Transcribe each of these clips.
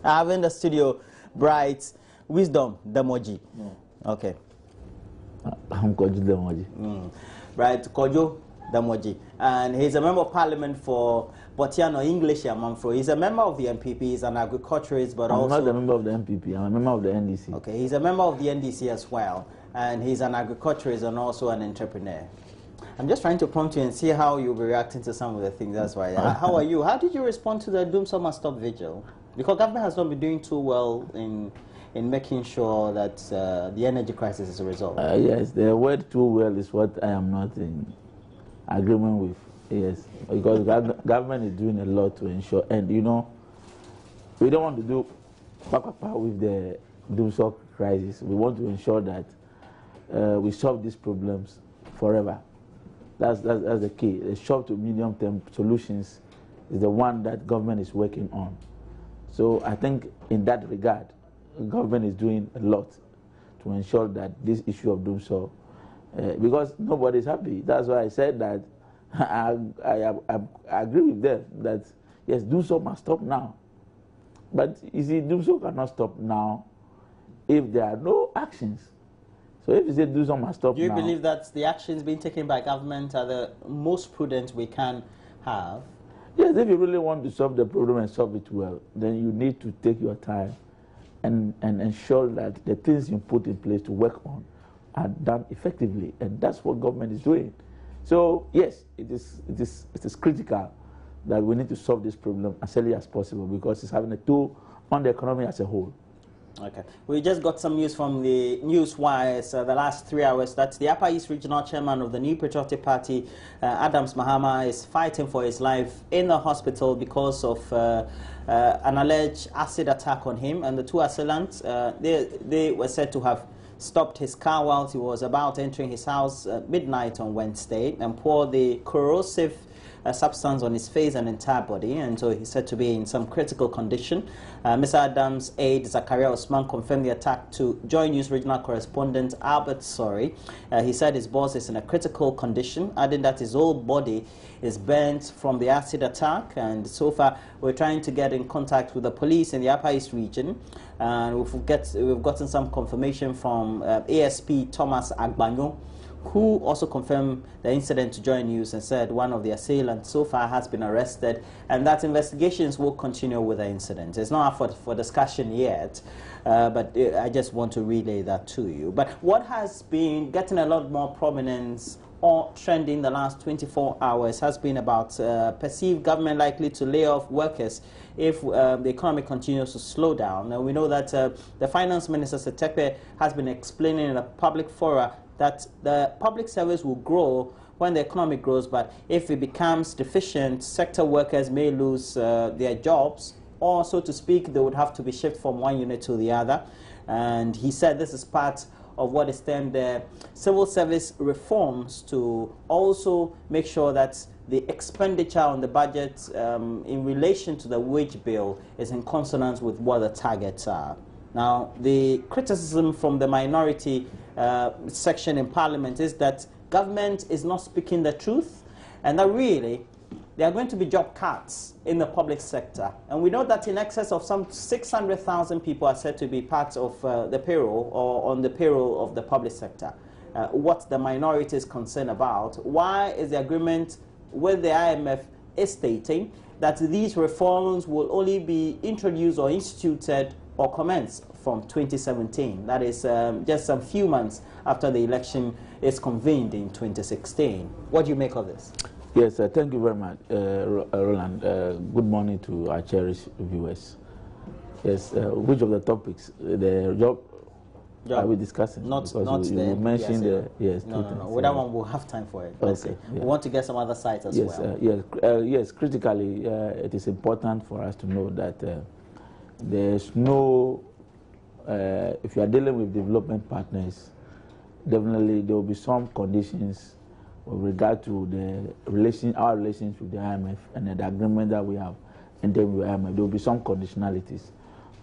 I have in the studio Bright Wisdom Demoji. Okay. I'm Kojo Demoji. Bright Kojo Demoji. And he's a member of parliament for Botiano English Amanfro. He's a member of the MPP, he's an agriculturist, but I'm not a member of the MPP, I'm a member of the NDC. Okay, he's a member of the NDC as well. And he's an agriculturist and also an entrepreneur. I'm just trying to prompt you and see how you'll be reacting to some of the things. That's why. How are you? How did you respond to the Doom Summer Stop Vigil? Because government has not been doing too well in making sure that the energy crisis is resolved. Yes, the word too well is what I am not in agreement with. Yes, because government is doing a lot to ensure, and you know, we don't want to do with the Doom Summer crisis. We want to ensure that we solve these problems forever. That's the key. The short to medium term solutions is the one that government is working on. So I think in that regard, government is doing a lot to ensure that this issue of doom so, because nobody is happy. That's why I said that I agree with them that yes, doom so must stop now. But you see, doom so cannot stop now if there are no actions. So if you say do so must stop now. Do you believe that the actions being taken by government are the most prudent we can have? Yes, if you really want to solve the problem and solve it well, then you need to take your time and ensure that the things you put in place to work on are done effectively, and that's what government is doing. So yes, it is critical that we need to solve this problem as early as possible because it's having a toll on the economy as a whole. Okay. We just got some news from the news wires the last 3 hours that the Upper East Regional Chairman of the New Patriotic Party, Adams Mahama, is fighting for his life in the hospital because of an alleged acid attack on him. And the two assailants, they were said to have stopped his car while he was about entering his house at midnight on Wednesday and poured the corrosive substance on his face and entire body, and so he's said to be in some critical condition. Mr. Adams' aide, Zakaria Osman, confirmed the attack to Joy News regional correspondent Albert Sorry. He said his boss is in a critical condition, adding that his whole body is burnt from the acid attack, and so far we're trying to get in contact with the police in the Upper East region, and we've gotten some confirmation from ASP Thomas Agbanyo, who also confirmed the incident to Joy News and said one of the assailants so far has been arrested and that investigations will continue with the incident. It's not up for discussion yet, but I just want to relay that to you. But what has been getting a lot more prominence or trending the last 24 hours has been about perceived government likely to lay off workers if the economy continues to slow down. Now, we know that the Finance Minister, Setepe, has been explaining in a public forum that the public service will grow when the economy grows, but if it becomes deficient, sector workers may lose their jobs, or so to speak, they would have to be shifted from one unit to the other. And he said this is part of what is termed the civil service reforms to also make sure that the expenditure on the budget in relation to the wage bill is in consonance with what the targets are. Now, the criticism from the minority section in Parliament is that government is not speaking the truth and that really there are going to be job cuts in the public sector. And we know that in excess of some 600,000 people are said to be part of the payroll or on the payroll of the public sector. What the minority is concerned about, why is the agreement with the IMF is stating that these reforms will only be introduced or instituted or commenced from 2017. That is just some few months after the election is convened in 2016. What do you make of this? Yes, thank you very much, Roland. Good morning to our cherished viewers. Yes, which of the topics? The job are we discussing? Not you mentioned the yes. No. With that one, we'll have time for it. Let's see. Yeah. We want to get some other sites as well. Yes. Critically, it is important for us to know that there's no. If you are dealing with development partners, definitely there will be some conditions with regard to our relations with the IMF and the agreement that we have entered with the IMF. There will be some conditionalities.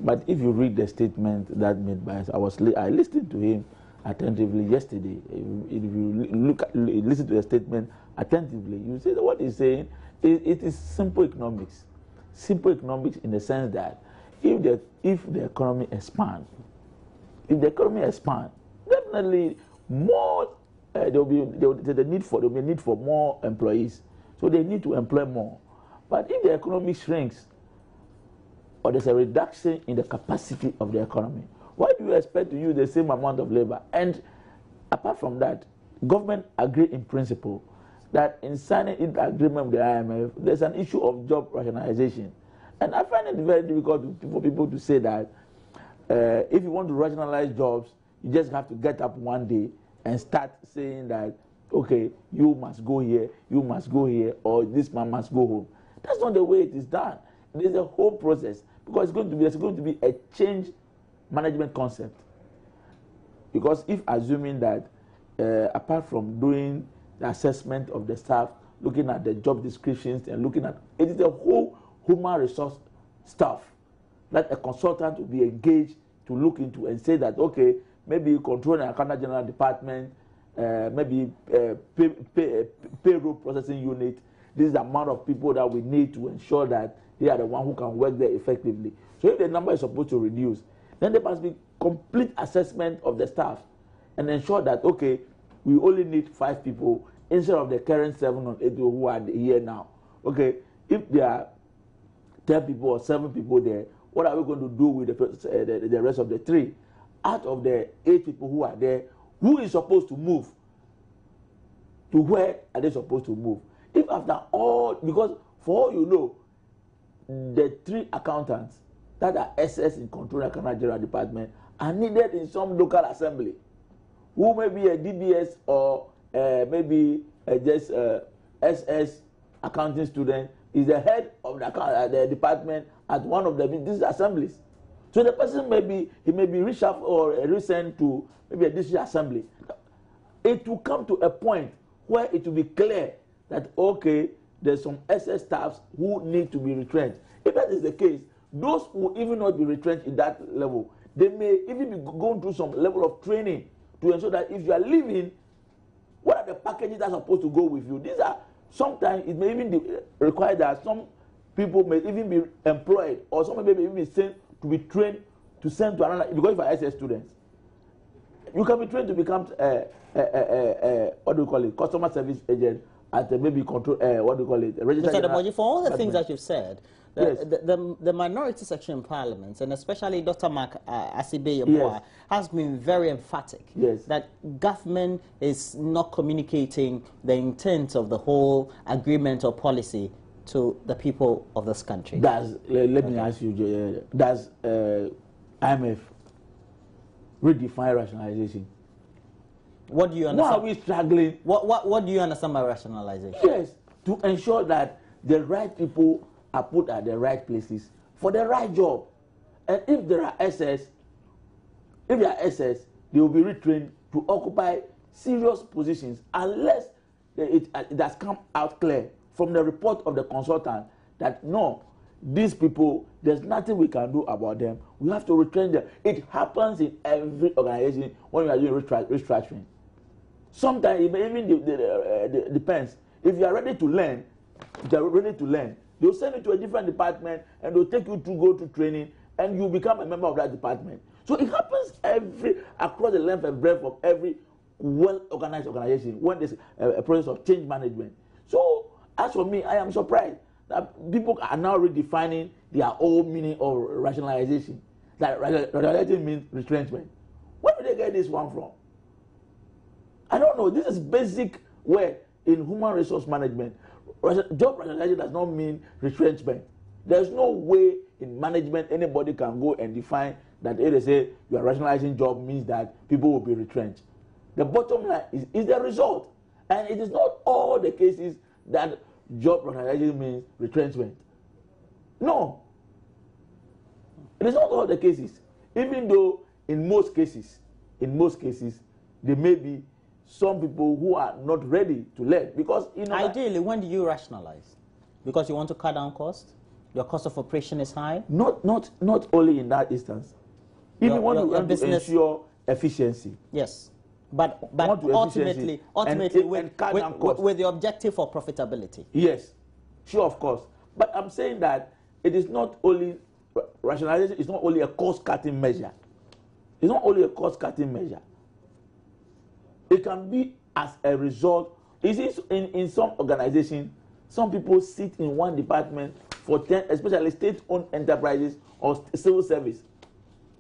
But if you read the statement that made by us, I listened to him attentively yesterday. If you listen to the statement attentively, you see that what he's saying it is simple economics. Simple economics in the sense that if the economy expands, definitely more there'll be a need for more employees. So they need to employ more. But if the economy shrinks, or there's a reduction in the capacity of the economy, why do you expect to use the same amount of labor? And apart from that, government agree in principle that in signing the agreement with the IMF, there's an issue of job rationalization. And I find it very difficult for people to say that if you want to rationalize jobs, you just have to get up one day and start saying that, okay, you must go here, or this man must go home. That's not the way it is done. There's a whole process, because there's going to be a change management concept. Because if assuming that apart from doing the assessment of the staff, looking at the job descriptions and looking at it, is the whole human resource stuff that a consultant will be engaged to look into and say that, okay, maybe control and account general department, maybe payroll processing unit. This is the amount of people that we need to ensure that they are the one who can work there effectively. So if the number is supposed to reduce, then there must be complete assessment of the staff and ensure that, okay, we only need 5 people instead of the current 7 or 8 who are here now. Okay, if there are 10 people or 7 people there, what are we going to do with the rest of the 3? Out of the 8 people who are there, who is supposed to move? To where are they supposed to move? If after all, because for all you know, the 3 accountants that are SS in Control and Account General Department are needed in some local assembly, who may be a DBS or maybe just SS accounting student is the head of the department at one of these assemblies. So the person may be reshuffled or resent to maybe a district assembly. It will come to a point where it will be clear that, okay, there's some SS staffs who need to be retrenched. If that is the case, those who even not be retrenched in that level, they may even be going through some level of training to ensure that if you are leaving, what are the packages that are supposed to go with you? These are, sometimes it may even require that some people may even be employed, or some may even be sent to be trained to send to another, because if you are SS students, you can be trained to become what do you call it, customer service agent at maybe control, what do you call it, registered. Mr. Deboji, for all the things that you've said, yes. the minority section in Parliament, and especially Dr. Mark Asibe Yeboah, yes, has been very emphatic, yes, that government is not communicating the intent of the whole agreement or policy to the people of this country. Let me ask you, does IMF redefine rationalization? What do you understand? Why are we struggling? What do you understand by rationalization? Yes, to ensure that the right people are put at the right places for the right job. And if there are SS, they will be retrained to occupy serious positions unless it has come out clear from the report of the consultant that no, these people, there's nothing we can do about them. We have to retrain them. It happens in every organization when you are doing restructuring. Sometimes it may even depends. If you are ready to learn, they'll send you to a different department and they'll take you to go to training and you become a member of that department. So it happens across the length and breadth of every well-organized organization when there's a process of change management. So as for me, I am surprised that people are now redefining their own meaning of rationalization. That rationalization means retrenchment. Where did they get this one from? I don't know. This is basic way in human resource management. Job rationalization does not mean retrenchment. There's no way in management anybody can go and define that they say you are rationalizing job means that people will be retrenched. The bottom line is the result. And it is not all the cases that job rationalization means retrenchment. No. It is not all the cases. Even though in most cases, there may be some people who are not ready to learn. Because, you know, ideally, when do you rationalize? Because you want to cut down costs? Your cost of operation is high? Not only in that instance. If you want to ensure efficiency. Yes. But ultimately with the objective of profitability. Yes, sure, of course. But I'm saying that it is not only rationalization is not only a cost-cutting measure. It's not only a cost-cutting measure. It can be as a result. In some organizations, some people sit in one department for 10, especially state-owned enterprises or civil service.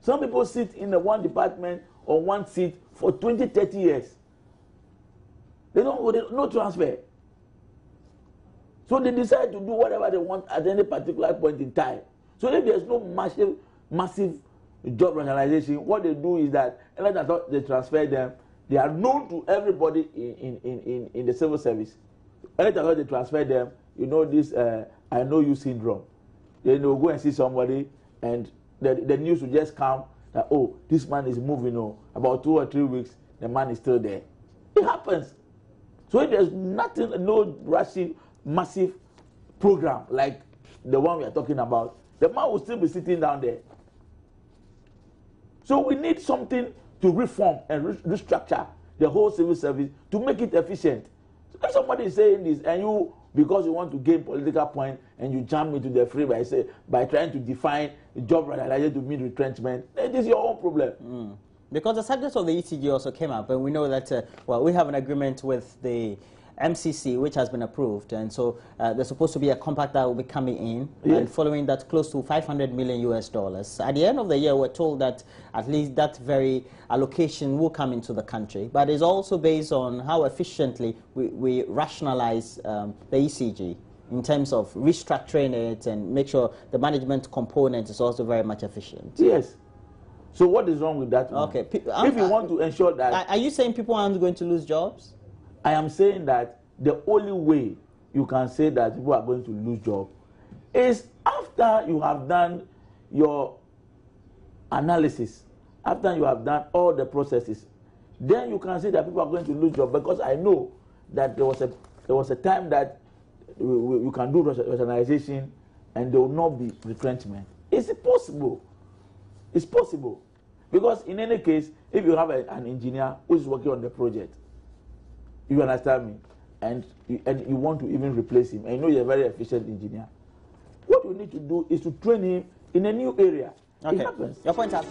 Some people sit in the one department or one seat for 20, 30 years. They no transfer. So they decide to do whatever they want at any particular point in time. So if there's no massive job rationalization, what they do is that they transfer them. They are known to everybody in the civil service. Anytime they transfer them, you know this I know you syndrome. Then they'll go and see somebody, and the news will just come that, oh, this man is moving. Oh, about 2 or 3 weeks, the man is still there. It happens. So if there's nothing, no rushing, massive program like the one we are talking about, the man will still be sitting down there. So we need something to reform and restructure the whole civil service to make it efficient. So if somebody is saying this and you, because you want to gain political point, and you jump into the fray by trying to define job rationalization to mean retrenchment, it is your own problem. Because the subject of the ECG also came up, and we know that, well, we have an agreement with the MCC, which has been approved, and so there's supposed to be a compact that will be coming in, and following that, close to $500 million US. At the end of the year, we're told that at least that very allocation will come into the country, but it's also based on how efficiently we rationalize the ECG in terms of restructuring it and make sure the management component is also very much efficient. Yes. So what is wrong with that? Okay. If you want to ensure that... Are you saying people aren't going to lose jobs? I am saying that the only way you can say that people are going to lose jobs is after you have done your analysis, after you have done all the processes, then you can say that people are going to lose jobs. Because I know that there was a time that you can do rationalization and there will not be retrenchment. Is it possible? It's possible. Because in any case, if you have an engineer who is working on the project, you understand me, and you want to even replace him, and you know you're a very efficient engineer, what you need to do is to train him in a new area. Okay. It happens. Your point up.